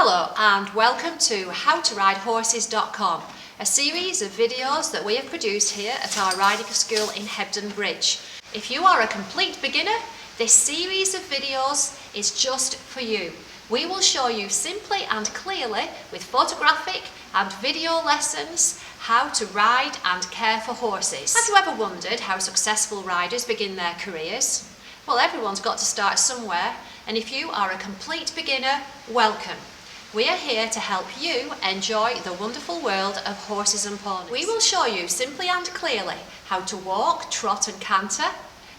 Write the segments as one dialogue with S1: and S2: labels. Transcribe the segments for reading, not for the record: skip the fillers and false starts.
S1: Hello and welcome to howtorideHorses.com, a series of videos that we have produced here at our riding school in Hebden Bridge. If you are a complete beginner, this series of videos is just for you. We will show you simply and clearly with photographic and video lessons how to ride and care for horses. Have you ever wondered how successful riders begin their careers? Well, everyone's got to start somewhere, and if you are a complete beginner, welcome. We are here to help you enjoy the wonderful world of horses and ponies. We will show you simply and clearly how to walk, trot and canter,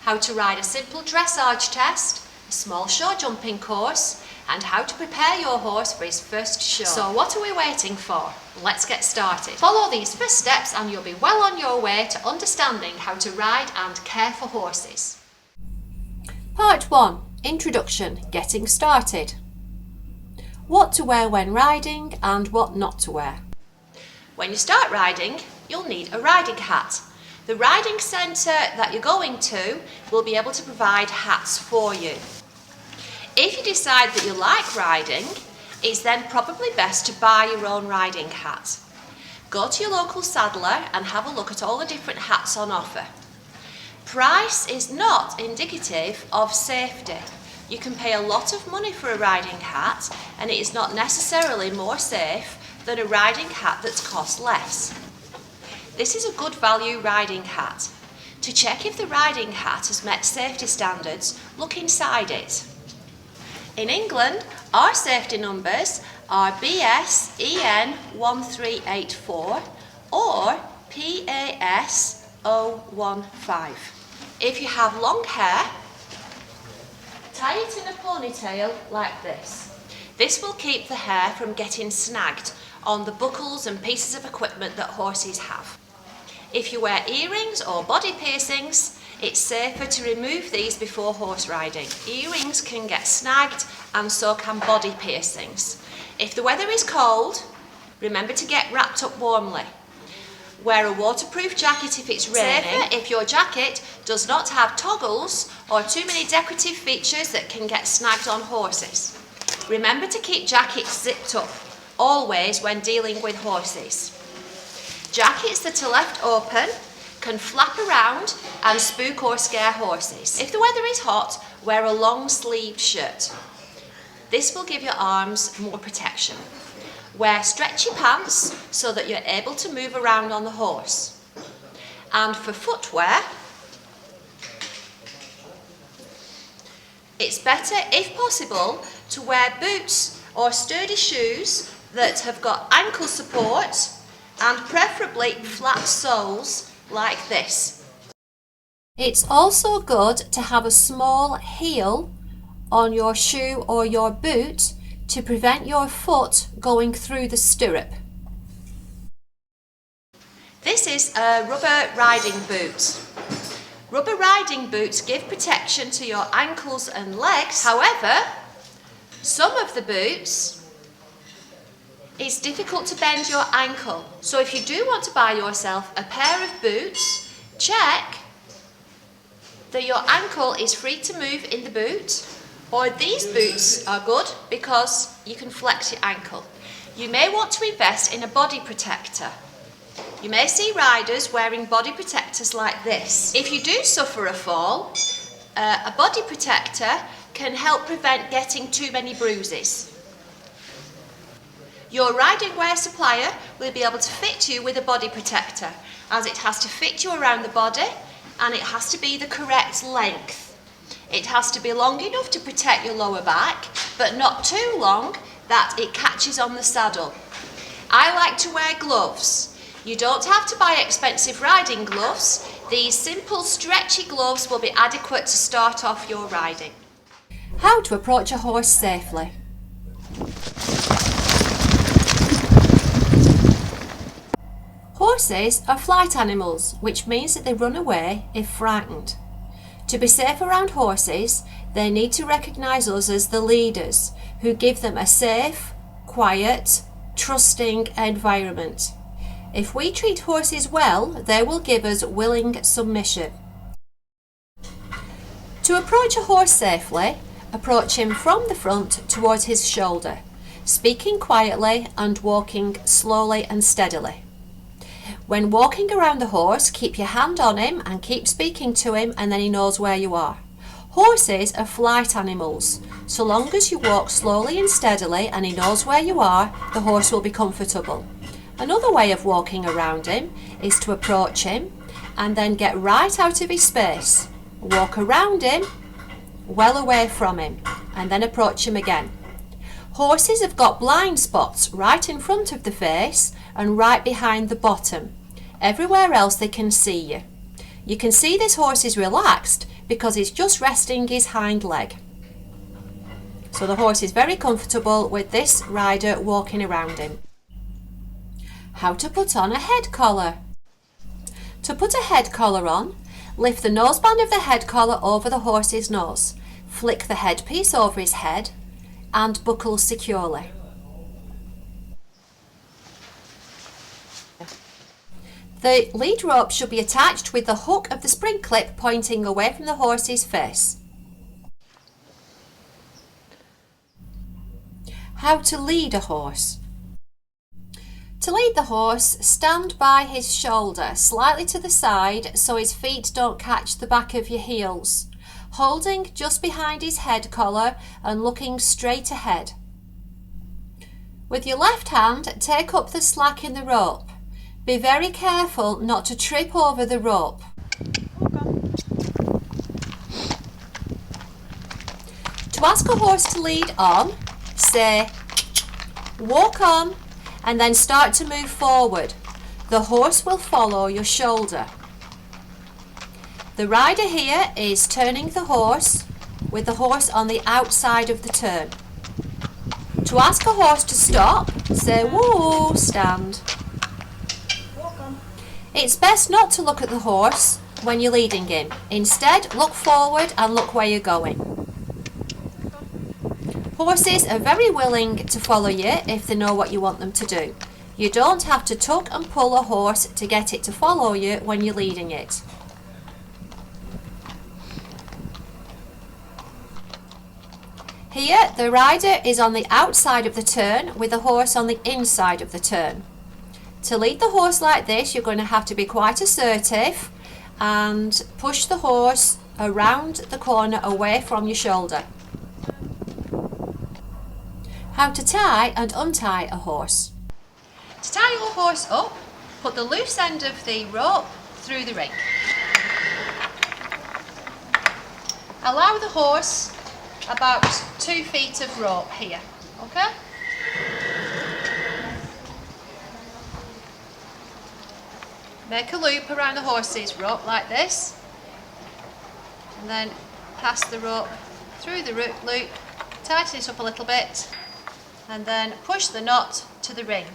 S1: how to ride a simple dressage test, a small show jumping course, and how to prepare your horse for his first show. So what are we waiting for? Let's get started. Follow these first steps and you'll be well on your way to understanding how to ride and care for horses. Part 1. Introduction, getting started. What to wear when riding and what not to wear. When you start riding, you'll need a riding hat. The riding centre that you're going to will be able to provide hats for you. If you decide that you like riding, it's then probably best to buy your own riding hat. Go to your local saddler and have a look at all the different hats on offer. Price is not indicative of safety. You can pay a lot of money for a riding hat and it is not necessarily more safe than a riding hat that's cost less. This is a good value riding hat. To check if the riding hat has met safety standards, look inside it. In England, our safety numbers are BS EN 1384 or PAS 015. If you have long hair, tie it in a ponytail like this. This will keep the hair from getting snagged on the buckles and pieces of equipment that horses have. If you wear earrings or body piercings, it's safer to remove these before horse riding. Earrings can get snagged and so can body piercings. If the weather is cold, remember to get wrapped up warmly. Wear a waterproof jacket if it's raining. Safer if your jacket does not have toggles or too many decorative features that can get snagged on horses. Remember to keep jackets zipped up, always when dealing with horses. Jackets that are left open can flap around and spook or scare horses. If the weather is hot, wear a long-sleeved shirt. This will give your arms more protection. Wear stretchy pants so that you're able to move around on the horse. And for footwear, it's better, if possible, to wear boots or sturdy shoes that have got ankle support and preferably flat soles like this. It's also good to have a small heel on your shoe or your boot to prevent your foot going through the stirrup. This is a rubber riding boot. Rubber riding boots give protection to your ankles and legs. However, some of the boots, it's difficult to bend your ankle. So if you do want to buy yourself a pair of boots, check that your ankle is free to move in the boot. Or these boots are good because you can flex your ankle. You may want to invest in a body protector. You may see riders wearing body protectors like this. If you do suffer a fall, a body protector can help prevent getting too many bruises. Your riding wear supplier will be able to fit you with a body protector, as it has to fit you around the body and it has to be the correct length. It has to be long enough to protect your lower back, but not too long that it catches on the saddle. I like to wear gloves. You don't have to buy expensive riding gloves. These simple stretchy gloves will be adequate to start off your riding. How to approach a horse safely. Horses are flight animals, which means that they run away if frightened. To be safe around horses, they need to recognise us as the leaders who give them a safe, quiet, trusting environment. If we treat horses well, they will give us willing submission. To approach a horse safely, approach him from the front towards his shoulder. speaking quietly and walking slowly and steadily. When walking around the horse, keep your hand on him and keep speaking to him, and then he knows where you are. Horses are flight animals. So long as you walk slowly and steadily and he knows where you are, the horse will be comfortable. Another way of walking around him is to approach him and then get right out of his space. Walk around him, well away from him, and then approach him again. Horses have got blind spots right in front of the face and right behind the bottom. Everywhere else they can see you. You can see this horse is relaxed because he's just resting his hind leg. So the horse is very comfortable with this rider walking around him. How to put on a head collar. To put a head collar on, lift the noseband of the head collar over the horse's nose, flick the headpiece over his head and buckle securely. The lead rope should be attached with the hook of the spring clip pointing away from the horse's face. How to lead a horse. To lead the horse, stand by his shoulder slightly to the side so his feet don't catch the back of your heels, holding just behind his head collar and looking straight ahead. With your left hand, take up the slack in the rope. Be very careful not to trip over the rope. To ask a horse to lead on, say, walk on, and then start to move forward. The horse will follow your shoulder. The rider here is turning the horse with the horse on the outside of the turn. To ask a horse to stop, say, whoa, stand. It's best not to look at the horse when you're leading him. Instead, look forward and look where you're going. Horses are very willing to follow you if they know what you want them to do. You don't have to tug and pull a horse to get it to follow you when you're leading it. Here, the rider is on the outside of the turn with the horse on the inside of the turn. To lead the horse like this, you're going to have to be quite assertive and push the horse around the corner away from your shoulder. How to tie and untie a horse. To tie your horse up, put the loose end of the rope through the ring. Allow the horse about 2 feet of rope here, okay? Make a loop around the horse's rope like this, and then pass the rope through the loop, tighten it up a little bit, and then push the knot to the ring.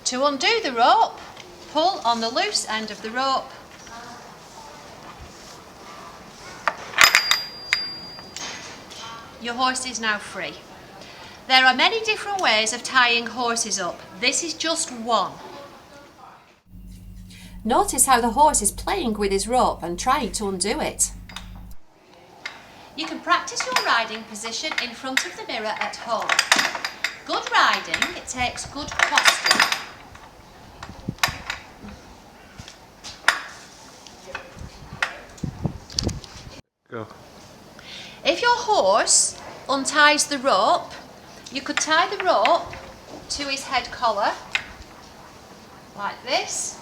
S1: To undo the rope, pull on the loose end of the rope Your horse is now free. There are many different ways of tying horses up. This is just one. Notice how the horse is playing with his rope and trying to undo it. You can practice your riding position in front of the mirror at home. Good riding, it takes good posture.
S2: Go.
S1: If your horse unties the rope, you could tie the rope to his head collar, like this,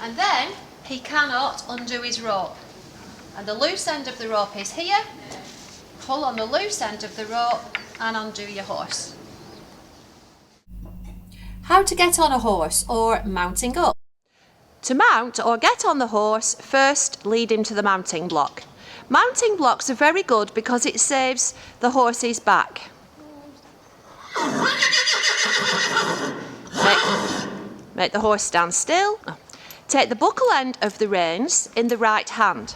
S1: and then he cannot undo his rope. And the loose end of the rope is here. Pull on the loose end of the rope and undo your horse. How to get on a horse or mounting up. To mount or get on the horse, first lead him to the mounting block. Mounting blocks are very good because it saves the horse's back. Make the horse stand still. Take the buckle end of the reins in the right hand.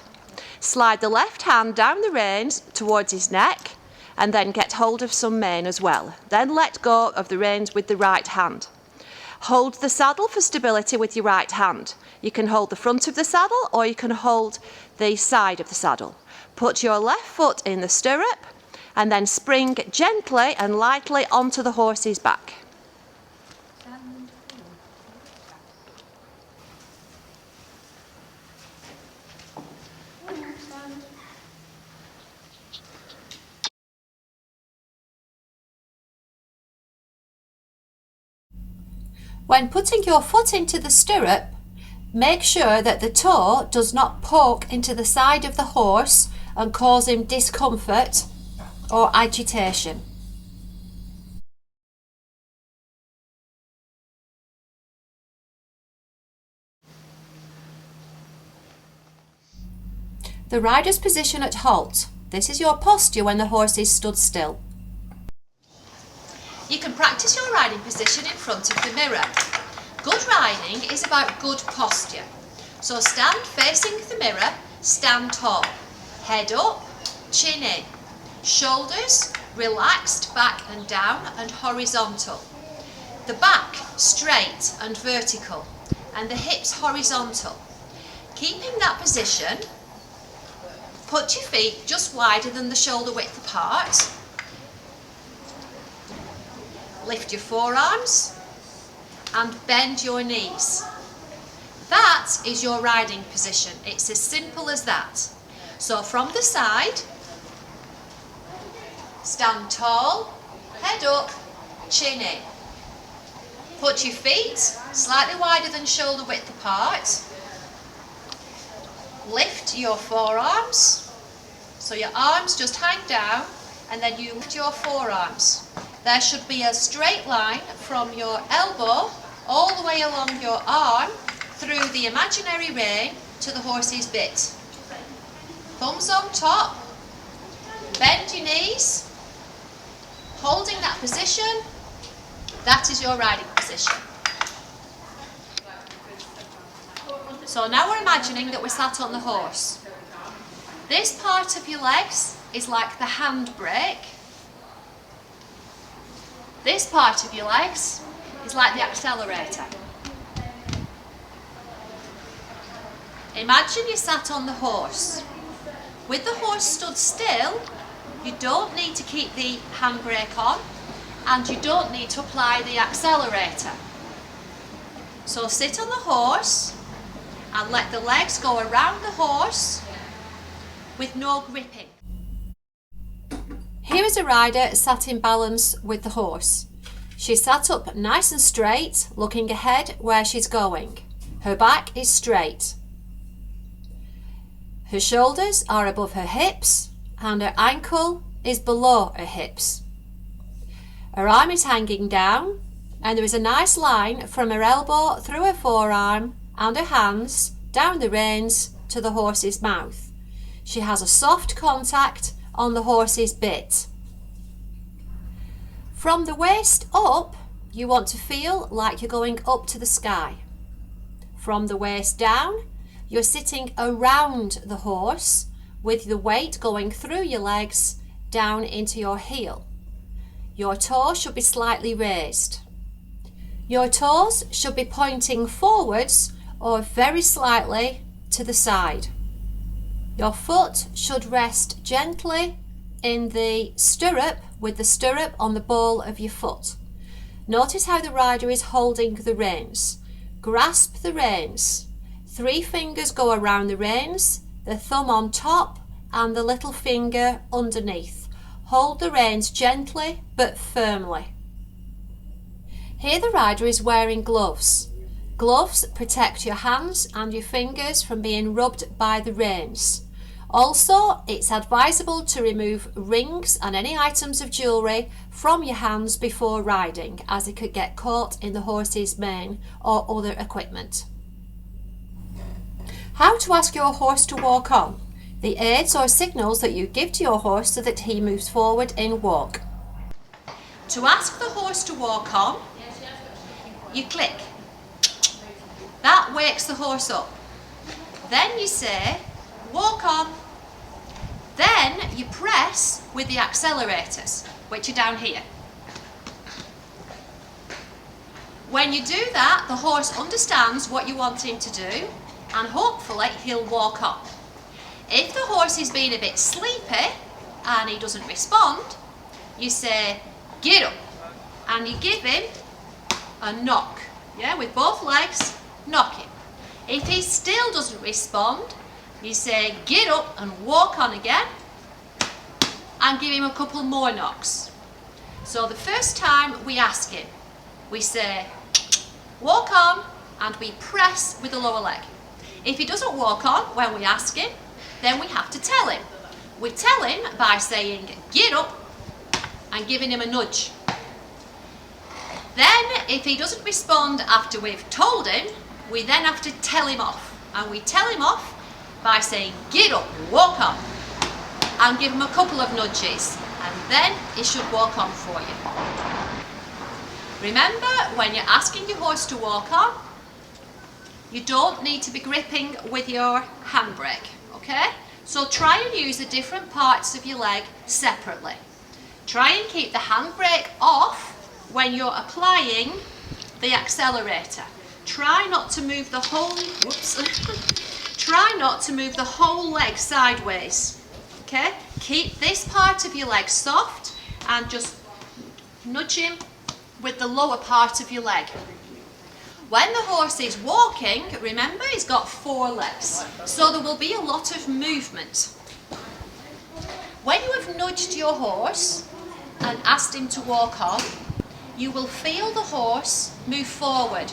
S1: Slide the left hand down the reins towards his neck and then get hold of some mane as well. Then let go of the reins with the right hand. Hold the saddle for stability with your right hand. You can hold the front of the saddle or you can hold the side of the saddle. Put your left foot in the stirrup and then spring gently and lightly onto the horse's back. When putting your foot into the stirrup, make sure that the toe does not poke into the side of the horse and cause him discomfort or agitation. The rider's position at halt. This is your posture when the horse is stood still. You can practice your riding position in front of the mirror. Good riding is about good posture. So stand facing the mirror, stand tall. Head up, chin in. Shoulders relaxed back and down and horizontal. The back straight and vertical and the hips horizontal. Keeping that position, put your feet just wider than the shoulder width apart. Lift your forearms and bend your knees. That is your riding position. It's as simple as that. So from the side, stand tall, head up, chin in. Put your feet slightly wider than shoulder width apart. Lift your forearms, so your arms just hang down, and then you lift your forearms. There should be a straight line from your elbow all the way along your arm through the imaginary rein to the horse's bit. Thumbs on top, bend your knees, holding that position. That is your riding position. So now we're imagining that we're sat on the horse. This part of your legs is like the handbrake. This part of your legs is like the accelerator. Imagine you're sat on the horse. With the horse stood still, you don't need to keep the handbrake on and you don't need to apply the accelerator. So sit on the horse and let the legs go around the horse with no gripping. Here is a rider sat in balance with the horse. She's sat up nice and straight, looking ahead where she's going. Her back is straight. Her shoulders are above her hips and her ankle is below her hips. Her arm is hanging down and there is a nice line from her elbow through her forearm and her hands down the reins to the horse's mouth. She has a soft contact on the horse's bit. From the waist up, you want to feel like you're going up to the sky. From the waist down, you're sitting around the horse with the weight going through your legs down into your heel. Your toes should be slightly raised. Your toes should be pointing forwards or very slightly to the side. Your foot should rest gently in the stirrup with the stirrup on the ball of your foot. Notice how the rider is holding the reins. Grasp the reins. 3 fingers go around the reins, the thumb on top and the little finger underneath. Hold the reins gently but firmly. Here the rider is wearing gloves. Gloves protect your hands and your fingers from being rubbed by the reins. Also, it's advisable to remove rings and any items of jewellery from your hands before riding, as it could get caught in the horse's mane or other equipment. How to ask your horse to walk on. The aids or signals that you give to your horse so that he moves forward in walk. To ask the horse to walk on, you click. That wakes the horse up. Then you say, walk on. Then you press with the accelerators, which are down here. When you do that, the horse understands what you want him to do and hopefully he'll walk on. If the horse is being a bit sleepy and he doesn't respond, you say, get up, and you give him a knock, yeah, with both legs, knock him. If he still doesn't respond, you say, get up and walk on again, and give him a couple more knocks. So the first time we ask him, we say, walk on, and we press with the lower leg. If he doesn't walk on when we ask him, then we have to tell him. We tell him by saying, get up, and giving him a nudge. Then, if he doesn't respond after we've told him, we then have to tell him off. And we tell him off by saying, get up, walk on, and give him a couple of nudges, and then he should walk on for you. Remember, when you're asking your horse to walk on, you don't need to be gripping with your handbrake, okay? So try and use the different parts of your leg separately. Try and keep the handbrake off when you're applying the accelerator. Try not to move the whole, try not to move the whole leg sideways, okay? Keep this part of your leg soft and just nudge him with the lower part of your leg. When the horse is walking, remember he's got 4 legs, so there will be a lot of movement. When you have nudged your horse and asked him to walk on, you will feel the horse move forward.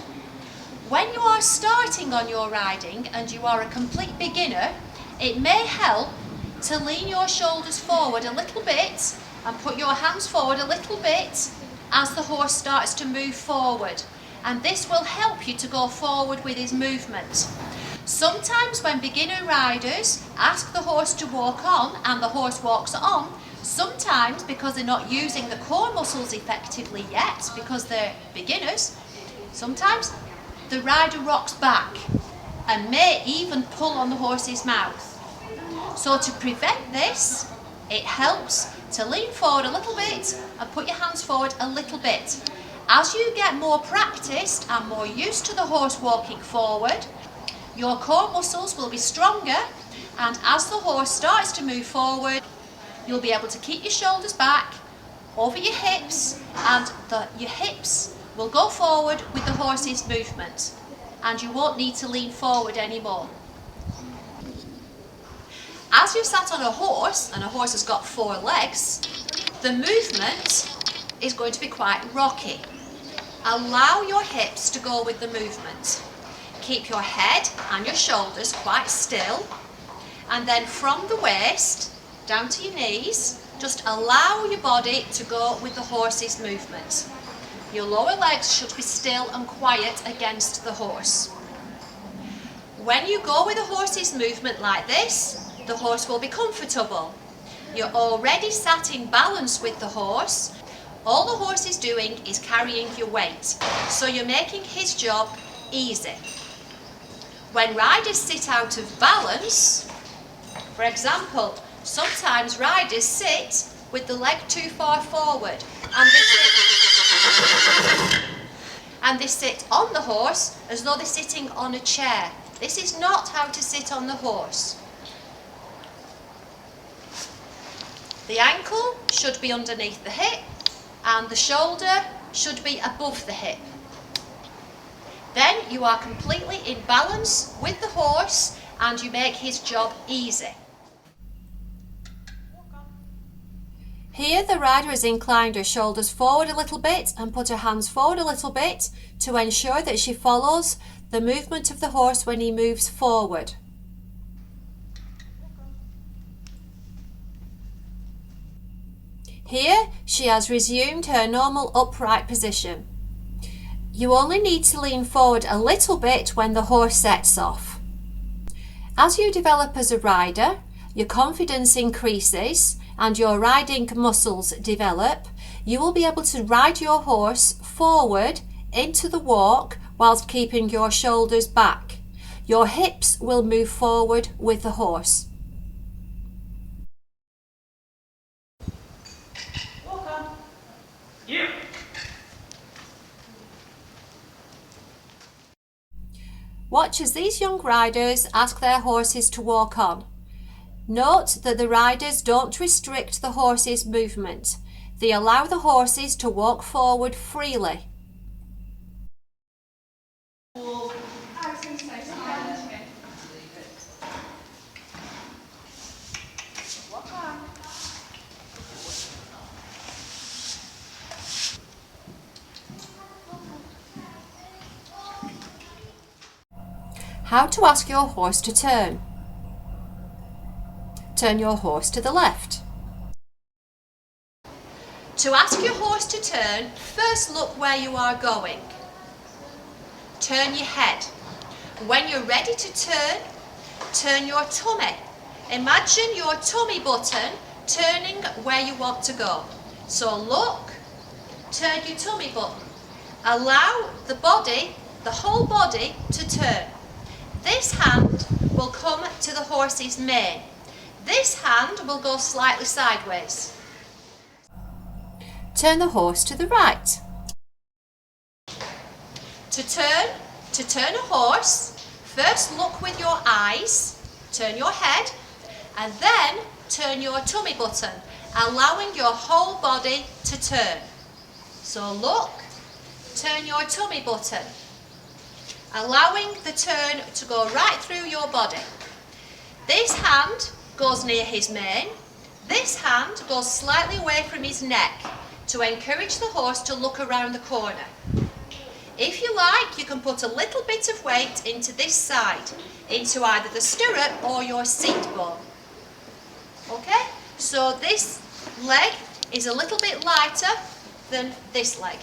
S1: When you are starting on your riding and you are a complete beginner, it may help to lean your shoulders forward a little bit and put your hands forward a little bit as the horse starts to move forward. And this will help you to go forward with his movement. Sometimes when beginner riders ask the horse to walk on and the horse walks on, sometimes because they're not using the core muscles effectively yet, because they're beginners, sometimes the rider rocks back and may even pull on the horse's mouth. So to prevent this, it helps to lean forward a little bit and put your hands forward a little bit. As you get more practiced and more used to the horse walking forward, your core muscles will be stronger, and as the horse starts to move forward, you'll be able to keep your shoulders back over your hips, and your hips will go forward with the horse's movement, and you won't need to lean forward anymore. As you're sat on a horse, and a horse has got 4 legs, the movement is going to be quite rocky. Allow your hips to go with the movement. Keep your head and your shoulders quite still, and then from the waist down to your knees, just allow your body to go with the horse's movement. Your lower legs should be still and quiet against the horse. When you go with the horse's movement like this, the horse will be comfortable. You're already sat in balance with the horse. All the horse is doing is carrying your weight, so you're making his job easy. When riders sit out of balance, for example, sometimes riders sit with the leg too far forward and they sit on the horse as though they're sitting on a chair. This is not how to sit on the horse. The ankle should be underneath the hip, and the shoulder should be above the hip. Then you are completely in balance with the horse and you make his job easy. Here the rider has inclined her shoulders forward a little bit and put her hands forward a little bit to ensure that she follows the movement of the horse when he moves forward. Here she has resumed her normal upright position. You only need to lean forward a little bit when the horse sets off. As you develop as a rider, your confidence increases and your riding muscles develop. You will be able to ride your horse forward into the walk whilst keeping your shoulders back. Your hips will move forward with the horse.
S2: Yeah.
S1: Watch as these young riders ask their horses to walk on. Note that the riders don't restrict the horse's movement. They allow the horses to walk forward freely. How to ask your horse to turn. Turn your horse to the left. To ask your horse to turn, first look where you are going. Turn your head. When you're ready to turn, turn your tummy. Imagine your tummy button turning where you want to go. So look, turn your tummy button. Allow the body, the whole body, to turn. This hand will come to the horse's mane. This hand will go slightly sideways. Turn the horse to the right. To turn a horse, first look with your eyes, turn your head, and then turn your tummy button, allowing your whole body to turn. So look, turn your tummy button, allowing the turn to go right through your body. This hand goes near his mane, this hand goes slightly away from his neck to encourage the horse to look around the corner. If you like, you can put a little bit of weight into this side, into either the stirrup or your seat bone. Okay, so this leg is a little bit lighter than this leg.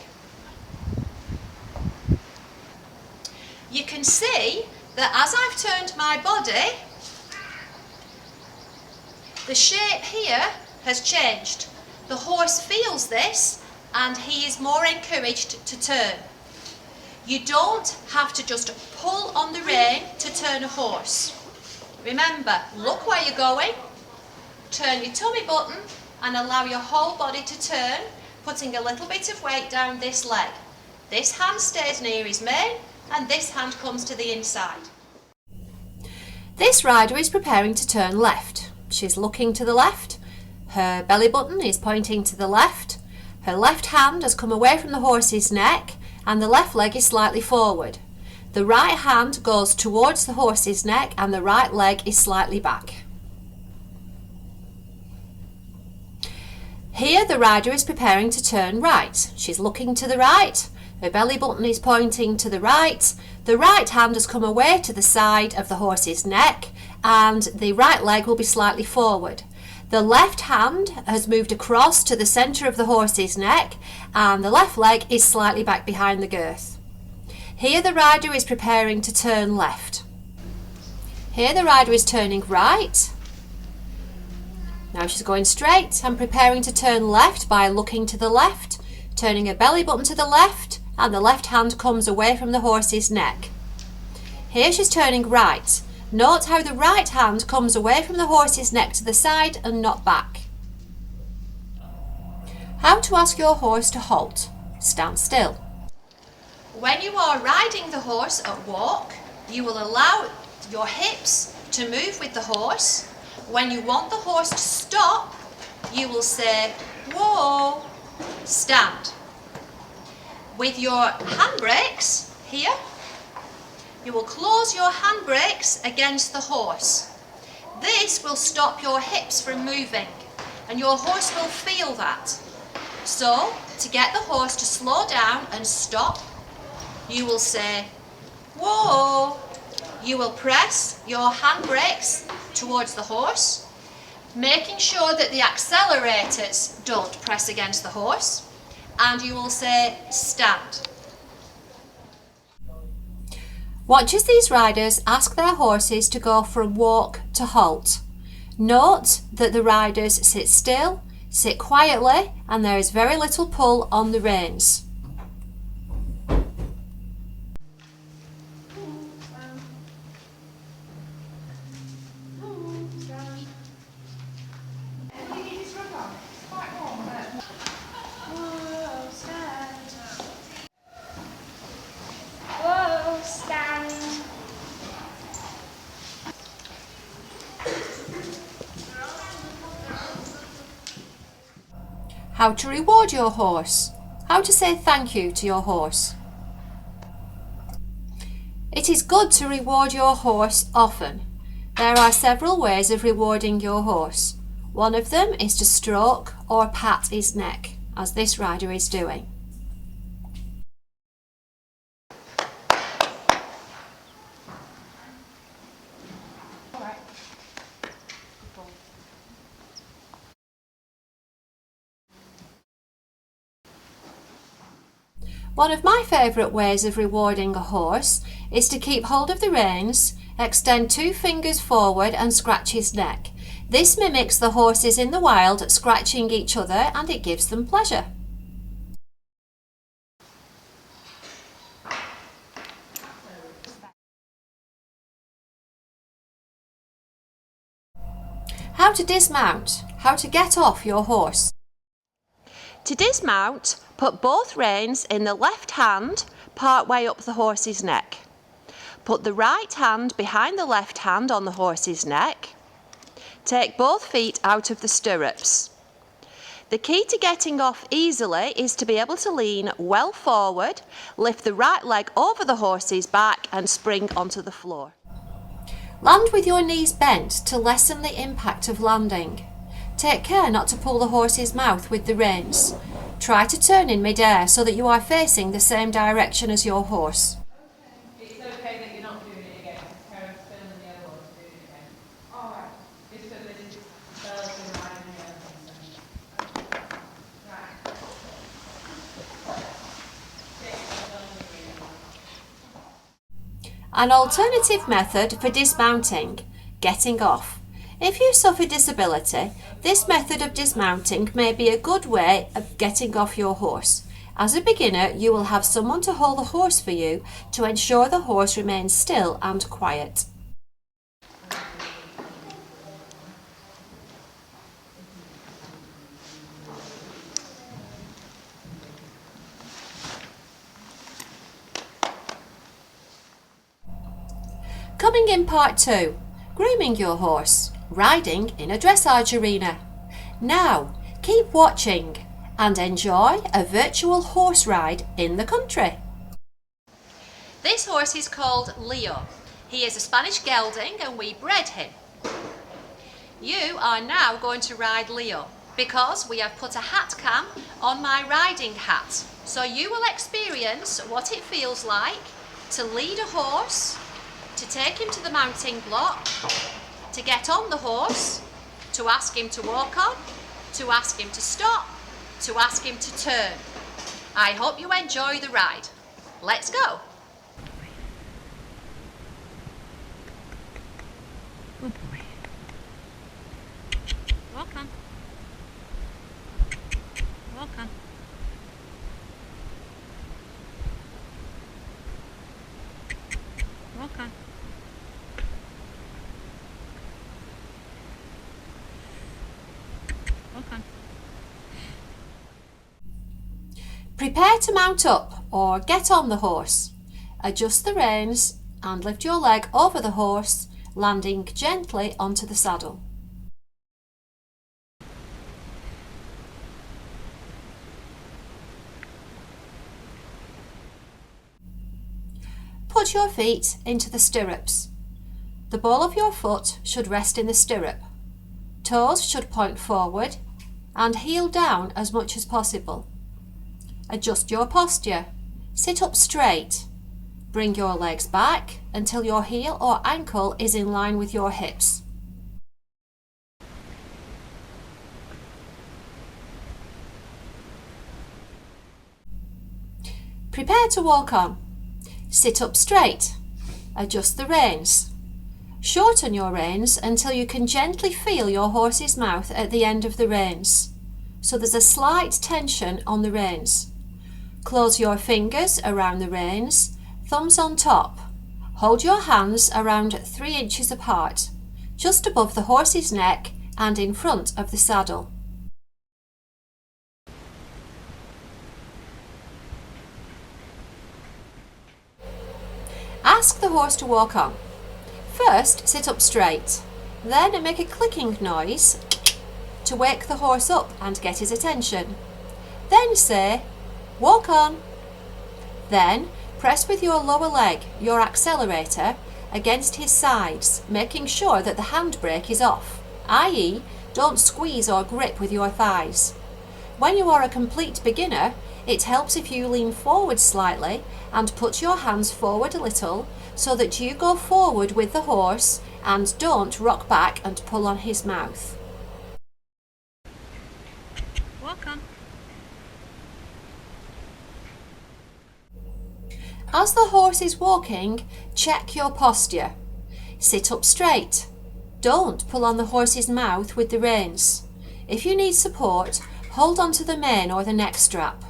S1: You can see that as I've turned my body, the shape here has changed. The horse feels this and he is more encouraged to turn. You don't have to just pull on the rein to turn a horse. Remember, look where you're going, turn your tummy button and allow your whole body to turn, putting a little bit of weight down this leg. This hand stays near his mane and this hand comes to the inside. This rider is preparing to turn left. She's looking to the left. Her belly button is pointing to the left. Her left hand has come away from the horse's neck and the left leg is slightly forward. The right hand goes towards the horse's neck and the right leg is slightly back. Here the rider is preparing to turn right. She's looking to the right. Her belly button is pointing to the right. The right hand has come away to the side of the horse's neck and the right leg will be slightly forward. The left hand has moved across to the centre of the horse's neck and the left leg is slightly back behind the girth. Here the rider is preparing to turn left. Here the rider is turning right. Now she's going straight and preparing to turn left by looking to the left, turning her belly button to the left and the left hand comes away from the horse's neck. Here she's turning right. Note how the right hand comes away from the horse's neck to the side and not back. How to ask your horse to halt. Stand still. When you are riding the horse at walk, you will allow your hips to move with the horse. When you want the horse to stop, you will say, whoa, stand. With your handbrakes here, you will close your handbrakes against the horse. This will stop your hips from moving and your horse will feel that. So, to get the horse to slow down and stop, you will say, whoa. You will press your handbrakes towards the horse, making sure that the accelerators don't press against the horse, and you will say, stand. Watch as these riders ask their horses to go from walk to halt. Note that the riders sit still, sit quietly, and there is very little pull on the reins. How to reward your horse. How to say thank you to your horse. It is good to reward your horse often. There are several ways of rewarding your horse. One of them is to stroke or pat his neck, as this rider is doing. One of my favourite ways of rewarding a horse is to keep hold of the reins, extend 2 fingers forward and scratch his neck. This mimics the horses in the wild scratching each other and it gives them pleasure. How to dismount. How to get off your horse. To dismount, put both reins in the left hand part way up the horse's neck. Put the right hand behind the left hand on the horse's neck. Take both feet out of the stirrups. The key to getting off easily is to be able to lean well forward, lift the right leg over the horse's back and spring onto the floor. Land with your knees bent to lessen the impact of landing. Take care not to pull the horse's mouth with the reins. Try to turn in mid-air so that you are facing the same direction as your horse.
S2: It's okay that you're not doing it again. Karen's filming the other one doing it again. Alright. Just so that it's Bella's been riding the other one. Right.
S1: An alternative method for dismounting, getting off. If you suffer disability, this method of dismounting may be a good way of getting off your horse. As a beginner, you will have someone to hold the horse for you to ensure the horse remains still and quiet. Coming in part 2, grooming your horse, riding in a dressage arena. Now, keep watching and enjoy a virtual horse ride in the country. This horse is called Leo. He is a Spanish gelding and we bred him. You are now going to ride Leo because we have put a hat cam on my riding hat. So you will experience what it feels like to lead a horse, to take him to the mounting block, to get on the horse, to ask him to walk on, to ask him to stop, to ask him to turn. I hope you enjoy the ride. Let's go.
S3: Good boy. Walk on. Walk on. Walk on. Walk on.
S1: Prepare to mount up or get on the horse. Adjust the reins and lift your leg over the horse, landing gently onto the saddle. Put your feet into the stirrups. The ball of your foot should rest in the stirrup. Toes should point forward and heel down as much as possible. Adjust your posture. Sit up straight. Bring your legs back until your heel or ankle is in line with your hips. Prepare to walk on. Sit up straight. Adjust the reins. Shorten your reins until you can gently feel your horse's mouth at the end of the reins. So there's a slight tension on the reins. Close your fingers around the reins, thumbs on top. Hold your hands around 3 inches apart, just above the horse's neck and in front of the saddle. Ask the horse to walk on. First, sit up straight, then make a clicking noise to wake the horse up and get his attention. Then say, "Walk on." Then press with your lower leg, your accelerator, against his sides, making sure that the handbrake is off, i.e., don't squeeze or grip with your thighs. When you are a complete beginner, it helps if you lean forward slightly and put your hands forward a little so that you go forward with the horse and don't rock back and pull on his mouth.
S3: Walk on.
S1: As the horse is walking, check your posture. Sit up straight. Don't pull on the horse's mouth with the reins. If you need support, hold on to the mane or the neck strap.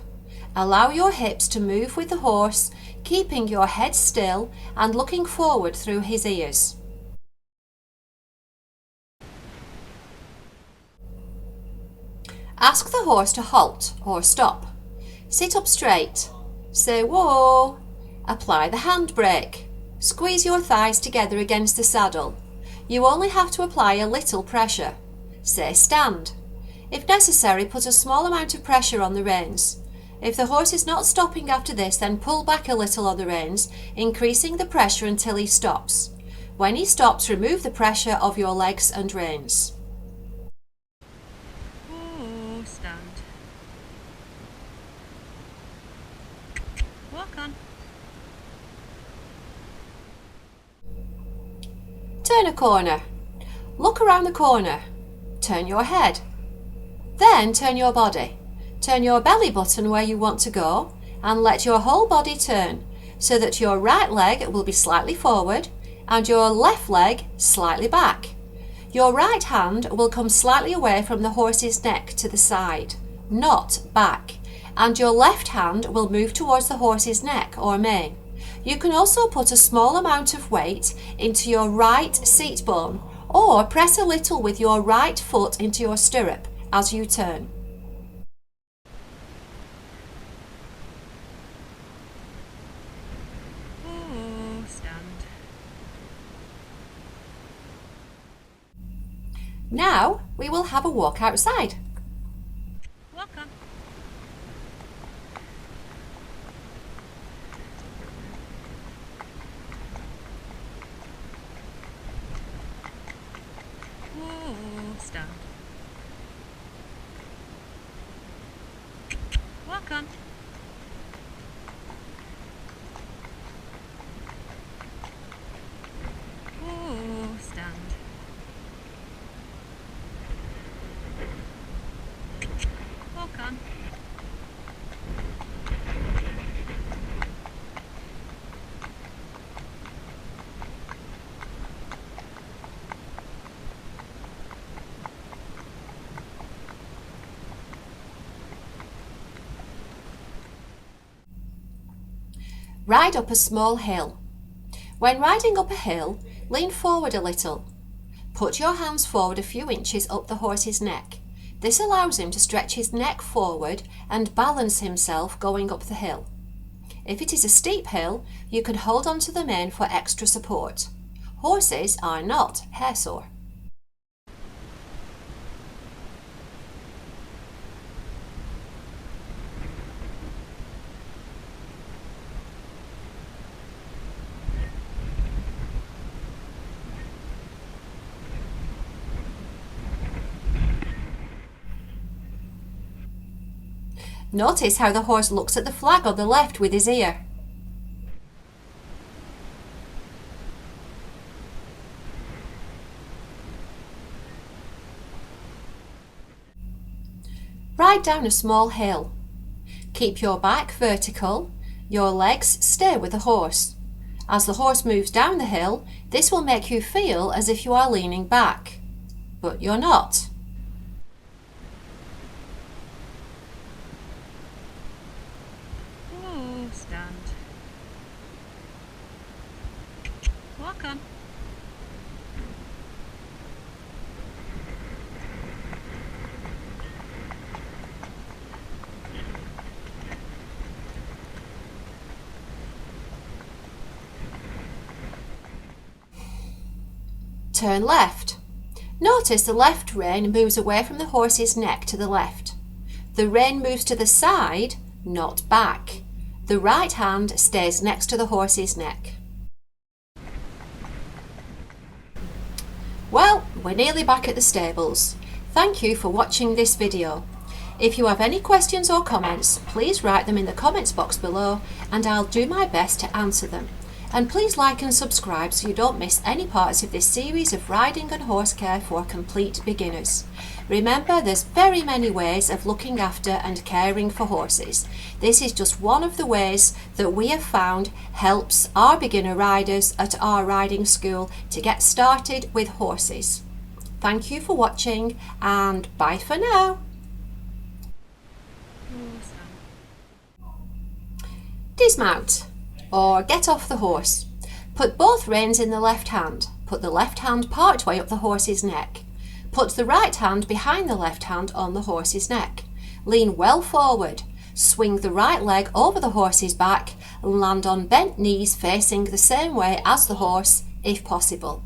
S1: Allow your hips to move with the horse, keeping your head still and looking forward through his ears. Ask the horse to halt or stop. Sit up straight. Say whoa. Apply the handbrake. Squeeze your thighs together against the saddle. You only have to apply a little pressure. Say stand. If necessary, put a small amount of pressure on the reins. If the horse is not stopping after this, then pull back a little on the reins, increasing the pressure until he stops. When he stops, remove the pressure of your legs and reins.
S3: Oh, stand. Walk on.
S1: Turn a corner. Look around the corner. Turn your head. Then turn your body. Turn your belly button where you want to go and let your whole body turn so that your right leg will be slightly forward and your left leg slightly back. Your right hand will come slightly away from the horse's neck to the side, not back, and your left hand will move towards the horse's neck or mane. You can also put a small amount of weight into your right seat bone or press a little with your right foot into your stirrup as you turn.
S3: Oh, stand.
S1: Now we will have a walk outside.
S3: Walk on. Oh, stand. Walk on. Oh, stand. Walk on.
S1: Ride up a small hill. When riding up a hill, lean forward a little. Put your hands forward a few inches up the horse's neck. This allows him to stretch his neck forward and balance himself going up the hill. If it is a steep hill, you can hold on to the mane for extra support. Horses are not hair sore. Notice how the horse looks at the flag on the left with his ear. Ride down a small hill. Keep your back vertical, your legs stay with the horse. As the horse moves down the hill, this will make you feel as if you are leaning back, but you're not.
S3: Oh, stand. Walk on.
S1: Turn left. Notice the left rein moves away from the horse's neck to the left. The rein moves to the side, not back. The right hand stays next to the horse's neck. Well, we're nearly back at the stables. Thank you for watching this video. If you have any questions or comments, please write them in the comments box below and I'll do my best to answer them. And please like and subscribe so you don't miss any parts of this series of riding and horse care for complete beginners. Remember, there's very many ways of looking after and caring for horses. This is just one of the ways that we have found helps our beginner riders at our riding school to get started with horses. Thank you for watching and bye for now. Dismount, or get off the horse. Put both reins in the left hand. Put the left hand part way up the horse's neck. Put the right hand behind the left hand on the horse's neck. Lean well forward. Swing the right leg over the horse's back and land on bent knees facing the same way as the horse if possible.